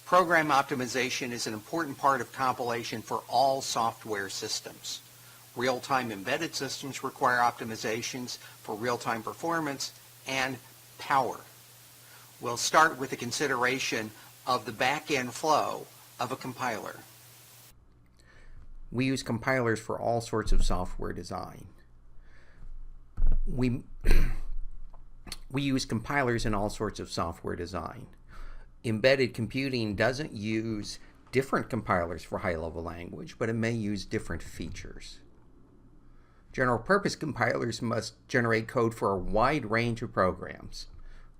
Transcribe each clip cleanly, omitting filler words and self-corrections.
Program optimization is an important part of compilation for all software systems. Real-time embedded systems require optimizations for real-time performance and power. We'll start with a consideration of the back-end flow of a compiler. We use compilers for all sorts of software design. We use compilers in all sorts of software design. Embedded computing doesn't use different compilers for high-level language, but it may use different features. General-purpose compilers must generate code for a wide range of programs.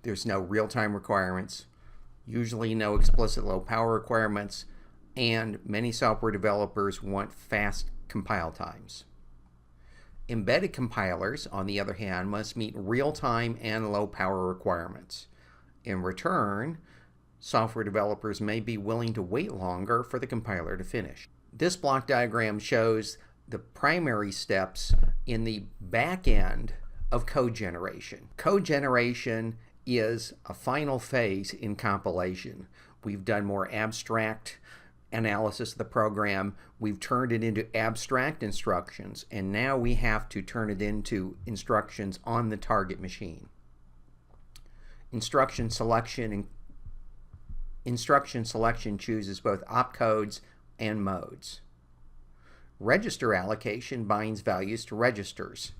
There's no real-time requirements, usually no explicit low-power requirements, and many software developers want fast compile times. Embedded compilers, on the other hand, must meet real-time and low-power requirements. In return, software developers may be willing to wait longer for the compiler to finish. This block diagram shows the primary steps in the back end of code generation. Code generation is a final phase in compilation. We've done more abstract analysis of the program. We've turned it into abstract instructions, and now we have to turn it into instructions on the target machine. Instruction selection chooses both opcodes and modes. Register allocation binds values to registers.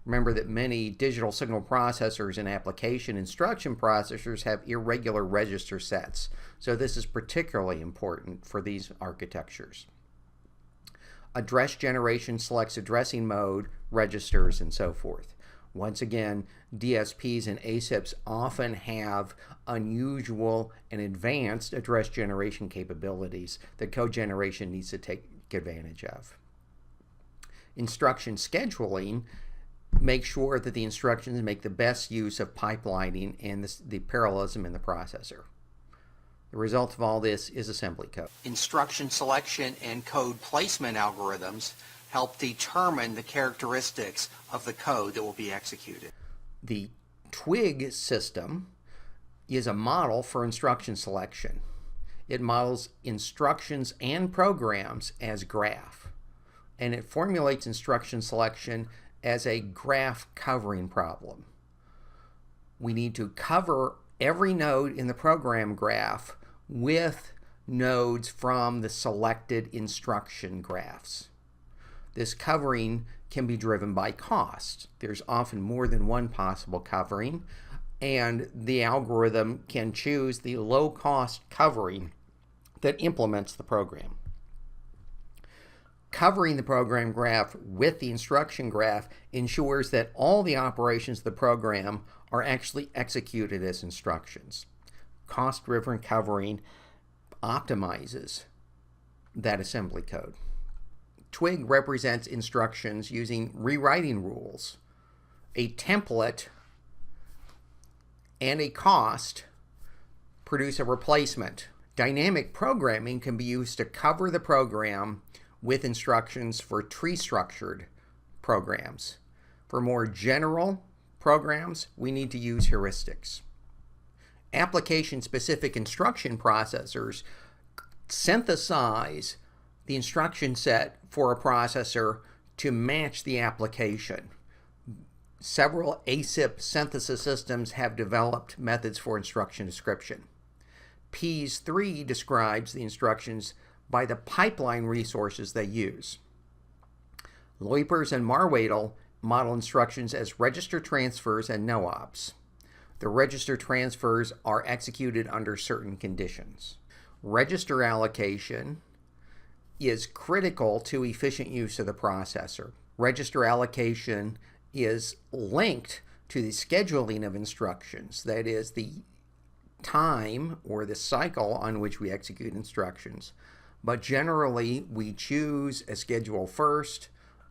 Remember that many digital signal processors and application instruction processors have irregular register sets, so this is particularly important for these architectures. Address generation selects addressing mode, registers, and so forth. Once again, DSPs and ASIPs often have unusual and advanced address generation capabilities that code generation needs to take advantage of. Instruction scheduling makes sure that the instructions make the best use of pipelining and the parallelism in the processor. The result of all this is assembly code. Instruction selection and code placement algorithms help determine the characteristics of the code that will be executed. The twig system is a model for instruction selection. It models instructions and programs as graph, and it formulates instruction selection as a graph covering problem. We need to cover every node in the program graph with nodes from the selected instruction graphs. This covering can be driven by cost. There's often more than one possible covering, and the algorithm can choose the low-cost covering that implements the program. Covering the program graph with the instruction graph ensures that all the operations of the program are actually executed as instructions. Cost-driven covering optimizes that assembly code. Twig represents instructions using rewriting rules. A template and a cost produce a replacement. Dynamic programming can be used to cover the program with instructions for tree-structured programs. For more general programs, we need to use heuristics. Application-specific instruction processors synthesize the instruction set for a processor to match the application. Several ASIP synthesis systems have developed methods for instruction description. PEAS 3 describes the instructions by the pipeline resources they use. Leupers and Marwadel model instructions as register transfers and no-ops. The register transfers are executed under certain conditions. Register allocation is critical to efficient use of the processor. Register allocation is linked to the scheduling of instructions, that is, the time or the cycle on which we execute instructions. But generally, we choose a schedule first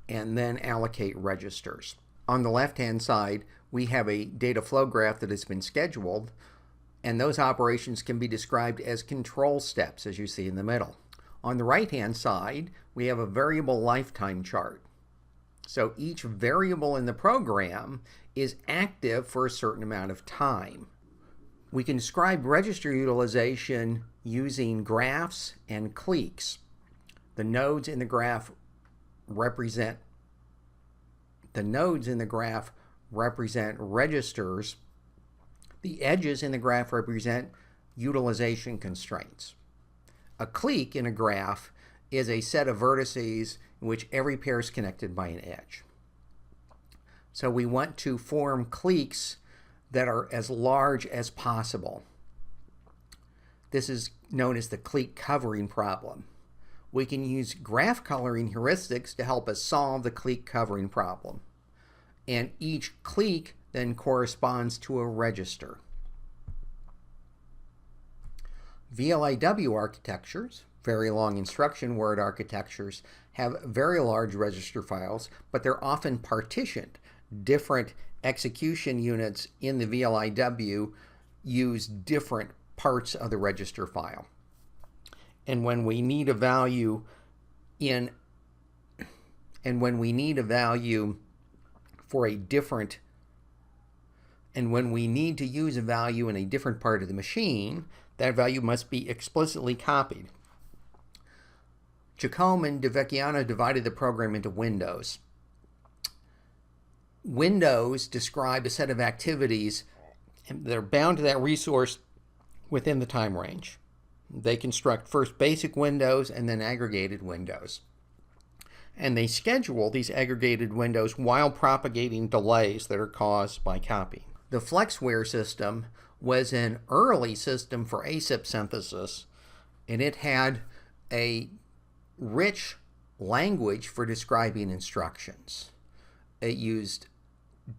and then allocate registers. On the left-hand side, we have a data flow graph that has been scheduled, and those operations can be described as control steps, as you see in the middle. On the right-hand side, we have a variable lifetime chart. So each variable in the program is active for a certain amount of time. We can describe register utilization using graphs and cliques. The nodes in the graph represent registers. The edges in the graph represent utilization constraints. A clique in a graph is a set of vertices in which every pair is connected by an edge. So we want to form cliques that are as large as possible. This is known as the clique covering problem. We can use graph coloring heuristics to help us solve the clique covering problem. And each clique then corresponds to a register. VLIW architectures, very long instruction word architectures, have very large register files, but they're often partitioned. Different execution units in the VLIW use different parts of the register file. And when we need a value for a different, and when we need to use a value in a different part of the machine, that value must be explicitly copied. Chacombe and DeVecchiano divided the program into windows. Windows describe a set of activities that are bound to that resource within the time range. They construct first basic windows and then aggregated windows. And they schedule these aggregated windows while propagating delays that are caused by copying. The FlexWare system was an early system for ASIP synthesis, and it had a rich language for describing instructions. It used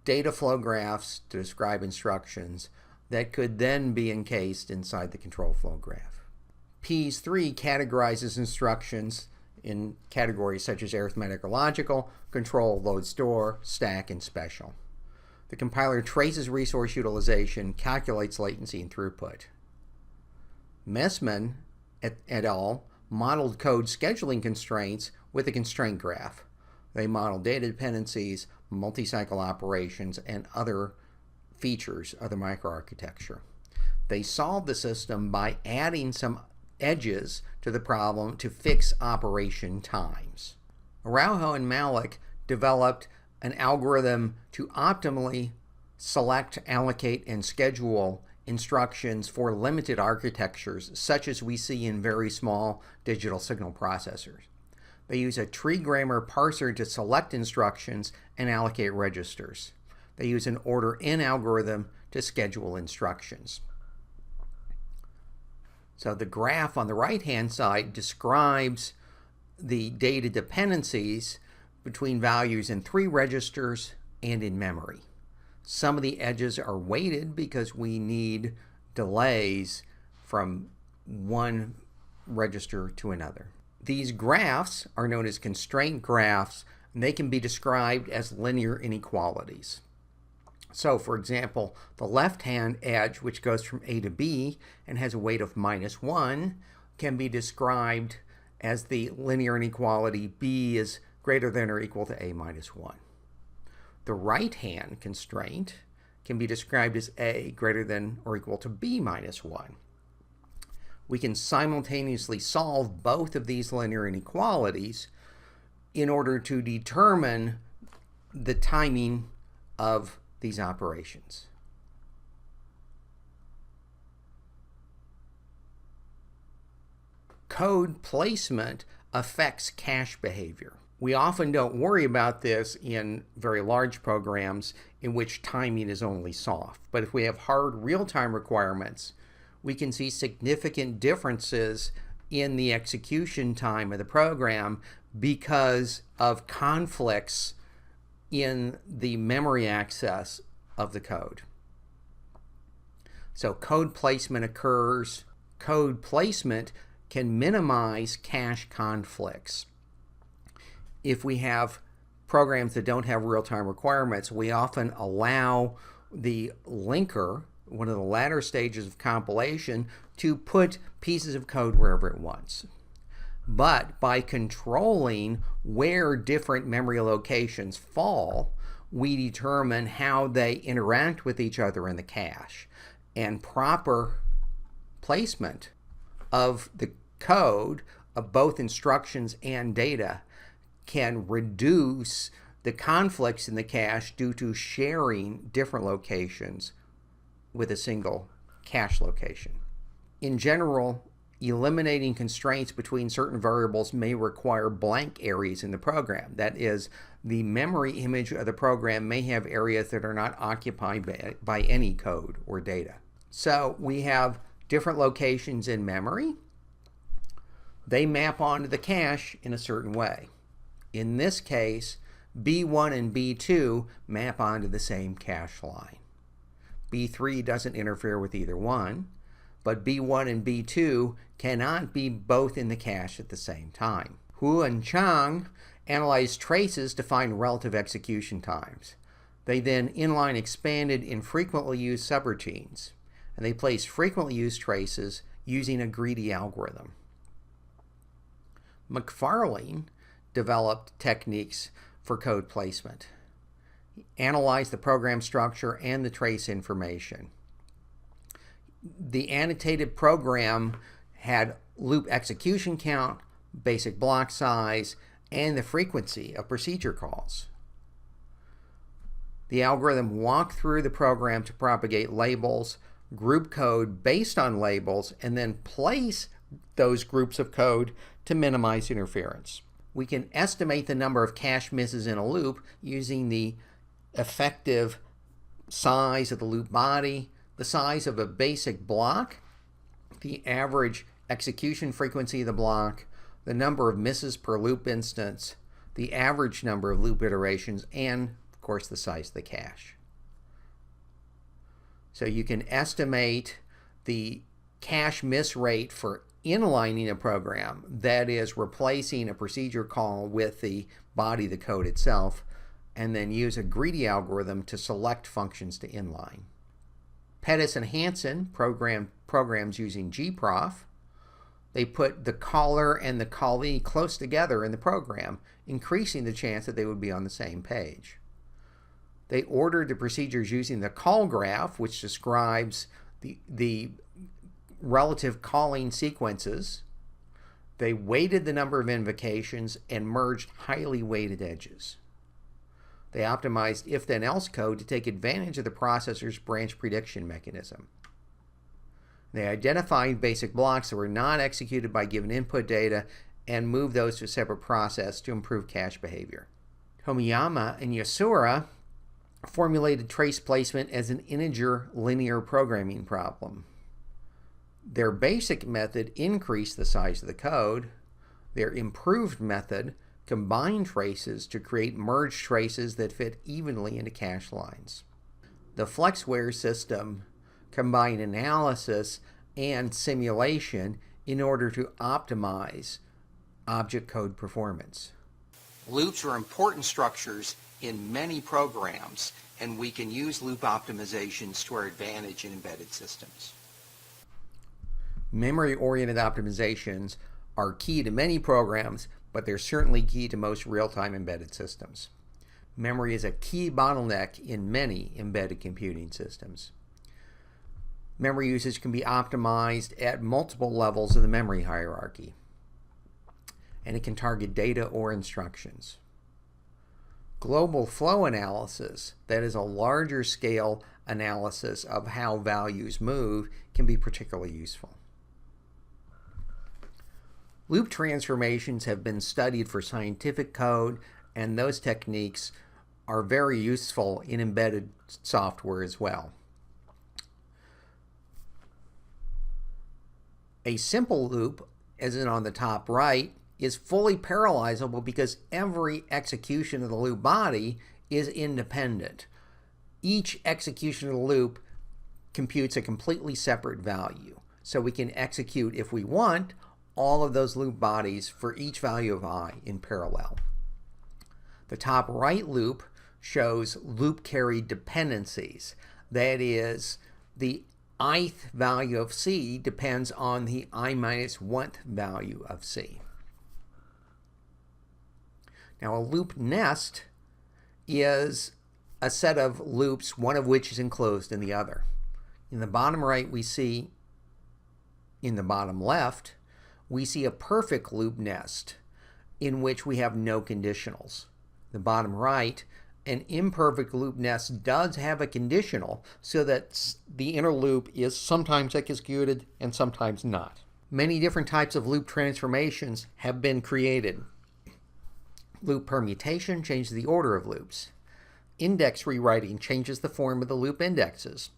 data flow graphs to describe instructions that could then be encased inside the control flow graph. PEAS-3 categorizes instructions in categories such as arithmetic or logical, control, load, store, stack, and special. The compiler traces resource utilization, calculates latency and throughput. Messman et al. Modeled code scheduling constraints with a constraint graph. They model data dependencies, multi-cycle operations, and other features of the microarchitecture. They solved the system by adding some edges to the problem to fix operation times. Araujo and Malik developed an algorithm to optimally select, allocate, and schedule instructions for limited architectures, such as we see in very small digital signal processors. They use a tree grammar parser to select instructions and allocate registers. They use an order n algorithm to schedule instructions. So the graph on the right-hand side describes the data dependencies between values in 3 registers and in memory. Some of the edges are weighted because we need delays from one register to another. These graphs are known as constraint graphs, and they can be described as linear inequalities. So, for example, the left-hand edge, which goes from A to B and has a weight of -1, can be described as the linear inequality B is greater than or equal to A minus 1. The right-hand constraint can be described as A greater than or equal to B minus 1. We can simultaneously solve both of these linear inequalities in order to determine the timing of these operations. Code placement affects cache behavior. We often don't worry about this in very large programs in which timing is only soft. But if we have hard real-time requirements, we can see significant differences in the execution time of the program because of conflicts in the memory access of the code. So code placement occurs. Code placement can minimize cache conflicts. If we have programs that don't have real-time requirements, we often allow the linker, one of the latter stages of compilation, to put pieces of code wherever it wants. But by controlling where different memory locations fall, we determine how they interact with each other in the cache. and proper placement of the code of both instructions and data can reduce the conflicts in the cache due to sharing different locations with a single cache location. In general, eliminating constraints between certain variables may require blank areas in the program. That is, the memory image of the program may have areas that are not occupied by any code or data. So we have different locations in memory. They map onto the cache in a certain way. In this case, B1 and B2 map onto the same cache line. B3 doesn't interfere with either one, but B1 and B2 cannot be both in the cache at the same time. Hwu and Chang analyzed traces to find relative execution times. They then inline expanded infrequently used subroutines, and they placed frequently used traces using a greedy algorithm. McFarling developed techniques for code placement. He analyzed the program structure and the trace information. The annotated program had loop execution count, basic block size, and the frequency of procedure calls. The algorithm walked through the program to propagate labels, group code based on labels, and then place those groups of code to minimize interference. We can estimate the number of cache misses in a loop using the effective size of the loop body, the size of a basic block, the average execution frequency of the block, the number of misses per loop instance, the average number of loop iterations, and of course the size of the cache. So you can estimate the cache miss rate for inlining a program, that is replacing a procedure call with the body of the code itself, and then use a greedy algorithm to select functions to inline. Pettis and Hansen programs using gprof. They put the caller and the callee close together in the program, increasing the chance that they would be on the same page. They ordered the procedures using the call graph, which describes the relative calling sequences. They weighted the number of invocations and merged highly weighted edges. They optimized if-then-else code to take advantage of the processor's branch prediction mechanism. They identified basic blocks that were not executed by given input data and moved those to a separate process to improve cache behavior. Tomiyama and Yasuura formulated trace placement as an integer linear programming problem. Their basic method increased the size of the code. Their improved method combined traces to create merged traces that fit evenly into cache lines. The FlexWare system combined analysis and simulation in order to optimize object code performance. Loops are important structures in many programs, and we can use loop optimizations to our advantage in embedded systems. Memory-oriented optimizations are key to many programs, but they're certainly key to most real-time embedded systems. Memory is a key bottleneck in many embedded computing systems. Memory usage can be optimized at multiple levels of the memory hierarchy, and it can target data or instructions. Global flow analysis, that is a larger scale analysis of how values move, can be particularly useful. Loop transformations have been studied for scientific code, and those techniques are very useful in embedded software as well. A simple loop, as in on the top right, is fully parallelizable because every execution of the loop body is independent. Each execution of the loop computes a completely separate value. So we can execute, if we want, all of those loop bodies for each value of I in parallel. The top right loop shows loop carry dependencies. That is, the ith value of C depends on the I-1th value of C. Now, a loop nest is a set of loops, one of which is enclosed in the other. In the bottom right, in the bottom left, we see a perfect loop nest in which we have no conditionals. The bottom right, an imperfect loop nest does have a conditional so that the inner loop is sometimes executed and sometimes not. Many different types of loop transformations have been created. Loop permutation changes the order of loops. Index rewriting changes the form of the loop indexes.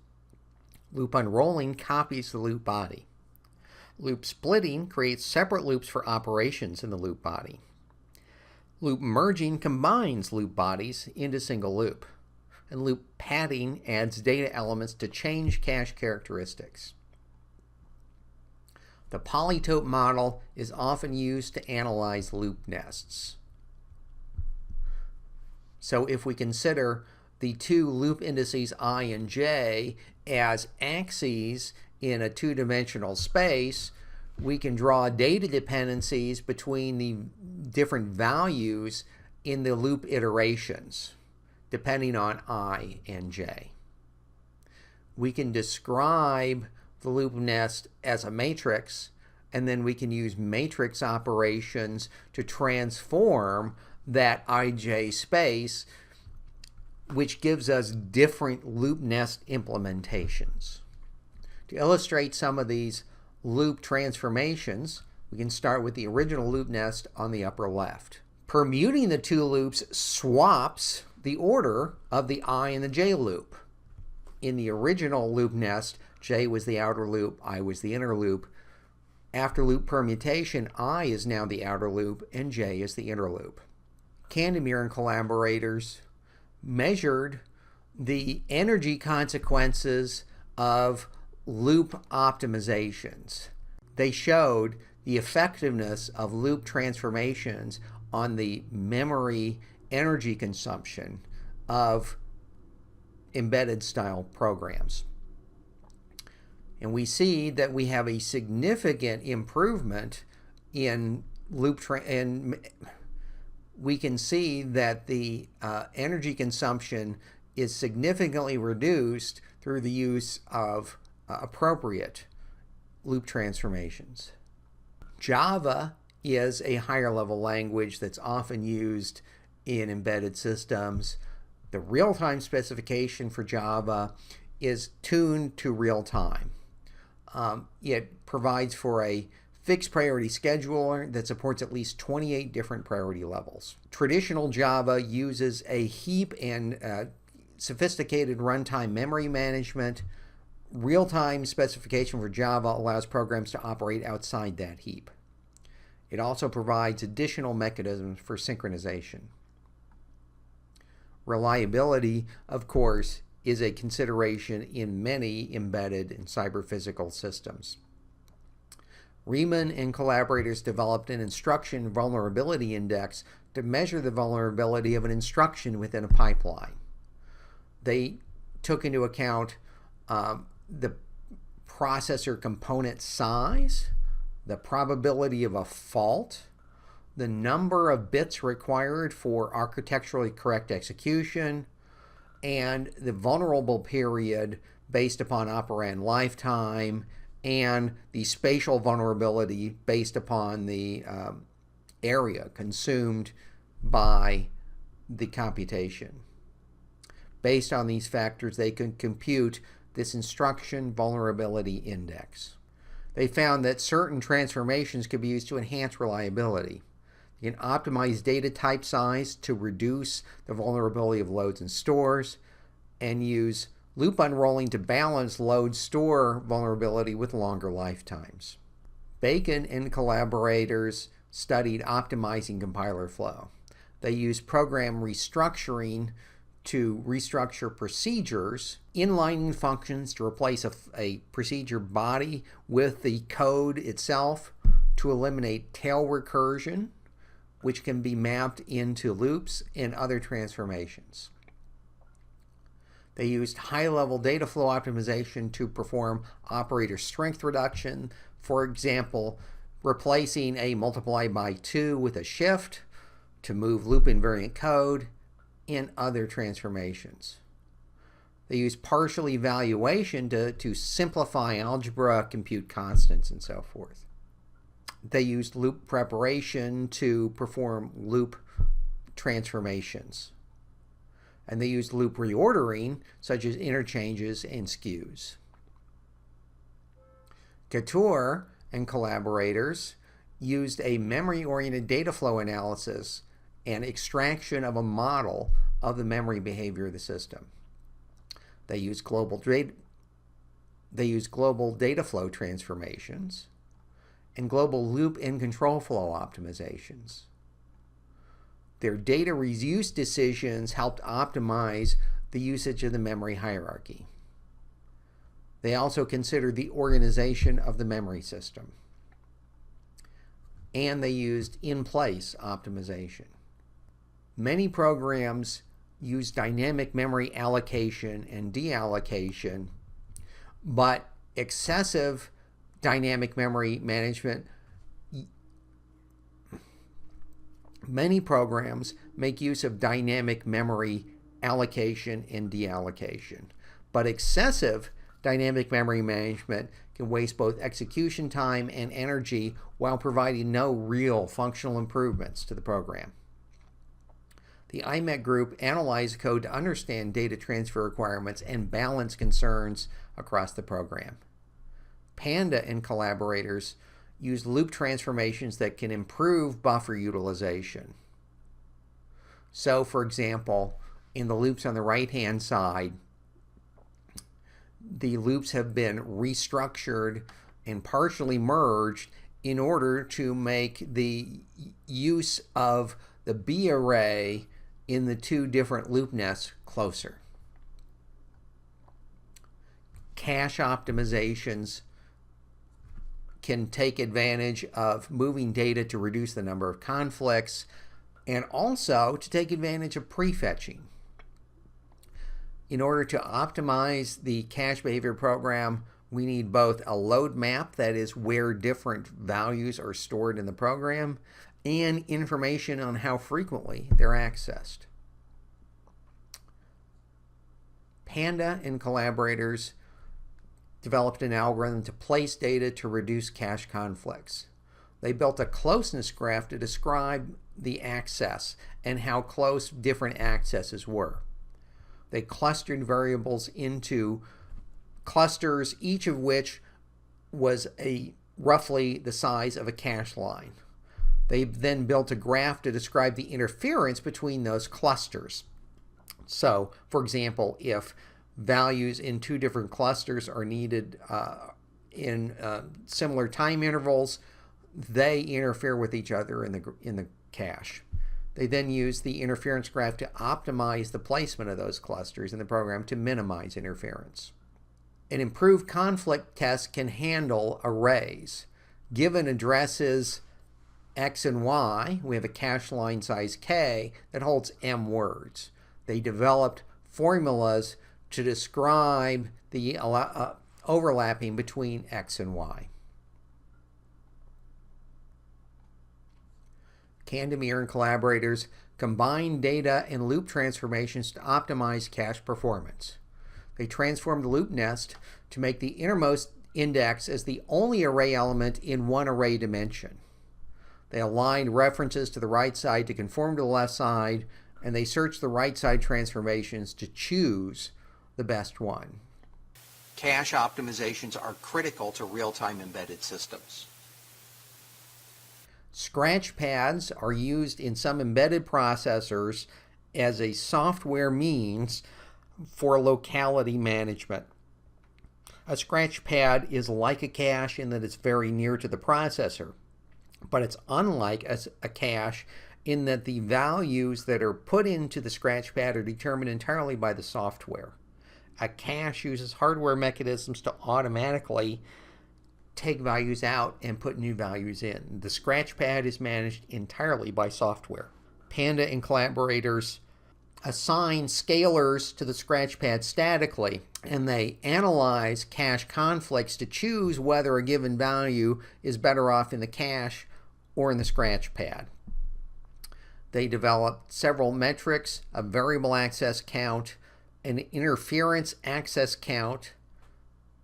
Loop unrolling copies the loop body. Loop splitting creates separate loops for operations in the loop body. Loop merging combines loop bodies into single loop. And loop padding adds data elements to change cache characteristics. The Polytope model is often used to analyze loop nests. So if we consider the two loop indices I and j as axes in a two-dimensional space, we can draw data dependencies between the different values in the loop iterations, depending on I and j. We can describe the loop nest as a matrix, and then we can use matrix operations to transform that ij space, which gives us different loop nest implementations. To illustrate some of these loop transformations, we can start with the original loop nest on the upper left. Permuting the two loops swaps the order of the I and the j loop. In the original loop nest, j was the outer loop, I was the inner loop. After loop permutation, I is now the outer loop and j is the inner loop. Kandemir and collaborators measured the energy consequences of loop optimizations. They showed the effectiveness of loop transformations on the memory energy consumption of embedded style programs. And we see that we have a significant improvement in and we can see that the energy consumption is significantly reduced through the use of appropriate loop transformations. Java is a higher level language that's often used in embedded systems. The real-time specification for Java is tuned to real time. It provides for a fixed priority scheduler that supports at least 28 different priority levels. Traditional Java uses a heap and sophisticated runtime memory management. Real-time specification for Java allows programs to operate outside that heap. It also provides additional mechanisms for synchronization. Reliability, of course, is a consideration in many embedded and cyber-physical systems. Riemann and collaborators developed an instruction vulnerability index to measure the vulnerability of an instruction within a pipeline. They took into account the processor component size, the probability of a fault, the number of bits required for architecturally correct execution, and the vulnerable period based upon operand lifetime, and the spatial vulnerability based upon the area consumed by the computation. Based on these factors, they can compute this instruction vulnerability index. They found that certain transformations could be used to enhance reliability. You can optimize data type size to reduce the vulnerability of loads and stores, and use loop unrolling to balance load store vulnerability with longer lifetimes. Bacon and collaborators studied optimizing compiler flow. They used program restructuring to restructure procedures, inlining functions to replace a procedure body with the code itself, to eliminate tail recursion, which can be mapped into loops and other transformations. They used high-level data flow optimization to perform operator strength reduction, for example, replacing a multiply by 2 with a shift to move loop invariant code, and other transformations. They use partial evaluation to simplify algebra, compute constants, and so forth. They used loop preparation to perform loop transformations. And they used loop reordering, such as interchanges and skews. Couture and collaborators used a memory-oriented data flow analysis and extraction of a model of the memory behavior of the system. They use global data flow transformations and global loop and control flow optimizations. Their data reuse decisions helped optimize the usage of the memory hierarchy. They also considered the organization of the memory system. And they used in-place optimization. Many programs use dynamic memory allocation and deallocation, but excessive dynamic memory management, many programs make use of dynamic memory allocation and deallocation, but excessive dynamic memory management can waste both execution time and energy while providing no real functional improvements to the program. The IMEC group analyzed code to understand data transfer requirements and balance concerns across the program. Panda and collaborators used loop transformations that can improve buffer utilization. So, for example, in the loops on the right-hand side, the loops have been restructured and partially merged in order to make the use of the B array in the two different loop nests closer. Cache optimizations can take advantage of moving data to reduce the number of conflicts and also to take advantage of prefetching. In order to optimize the cache behavior program, we need both a load map, that is where different values are stored in the program, and information on how frequently they're accessed. Panda and collaborators developed an algorithm to place data to reduce cache conflicts. They built a closeness graph to describe the access and how close different accesses were. They clustered variables into clusters, each of which was roughly the size of a cache line. They then built a graph to describe the interference between those clusters. So, for example, if values in two different clusters are needed in similar time intervals, they interfere with each other in the cache. They then use the interference graph to optimize the placement of those clusters in the program to minimize interference. An improved conflict test can handle arrays. Given addresses X and Y, we have a cache line size K that holds M words. They developed formulas to describe the overlapping between X and Y. Kandemir and collaborators combined data and loop transformations to optimize cache performance. They transformed the loop nest to make the innermost index as the only array element in one array dimension. They aligned references to the right side to conform to the left side, and they searched the right side transformations to choose the best one. Cache optimizations are critical to real-time embedded systems. Scratch pads are used in some embedded processors as a software means for locality management. A scratch pad is like a cache in that it's very near to the processor, but it's unlike a cache in that the values that are put into the scratch pad are determined entirely by the software. A cache uses hardware mechanisms to automatically take values out and put new values in. The scratch pad is managed entirely by software. Panda and collaborators assign scalars to the scratch pad statically, and they analyze cache conflicts to choose whether a given value is better off in the cache or in the scratch pad. They developed several metrics, a variable access count, an interference access count,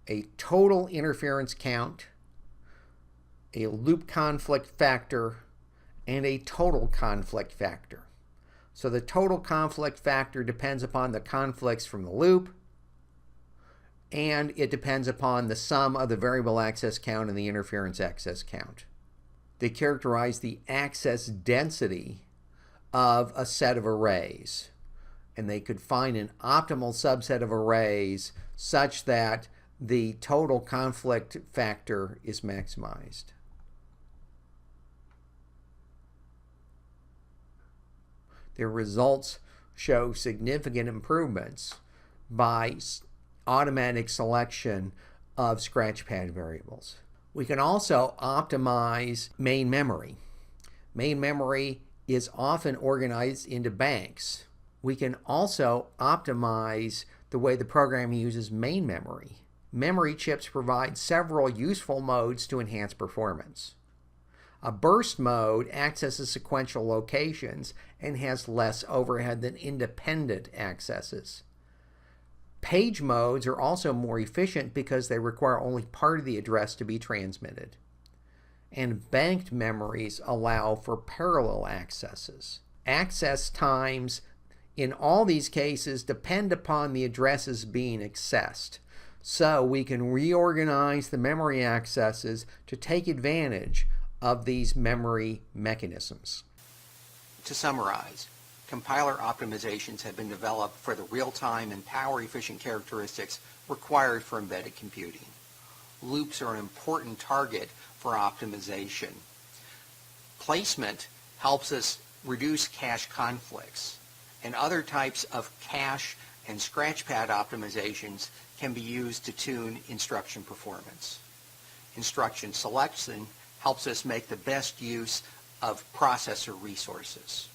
a total interference count, a loop conflict factor, and a total conflict factor. So the total conflict factor depends upon the conflicts from the loop, and it depends upon the sum of the variable access count and the interference access count. They characterize the access density of a set of arrays, and they could find an optimal subset of arrays such that the total conflict factor is maximized. Their results show significant improvements by automatic selection of scratchpad variables. We can also optimize main memory. Main memory is often organized into banks. We can also optimize the way the program uses main memory. Memory chips provide several useful modes to enhance performance. A burst mode accesses sequential locations and has less overhead than independent accesses. Page modes are also more efficient because they require only part of the address to be transmitted. And banked memories allow for parallel accesses. Access times in all these cases depend upon the addresses being accessed. So we can reorganize the memory accesses to take advantage of these memory mechanisms. To summarize, compiler optimizations have been developed for the real-time and power-efficient characteristics required for embedded computing. Loops are an important target for optimization. Placement helps us reduce cache conflicts, and other types of cache and scratchpad optimizations can be used to tune instruction performance. Instruction selection helps us make the best use of processor resources.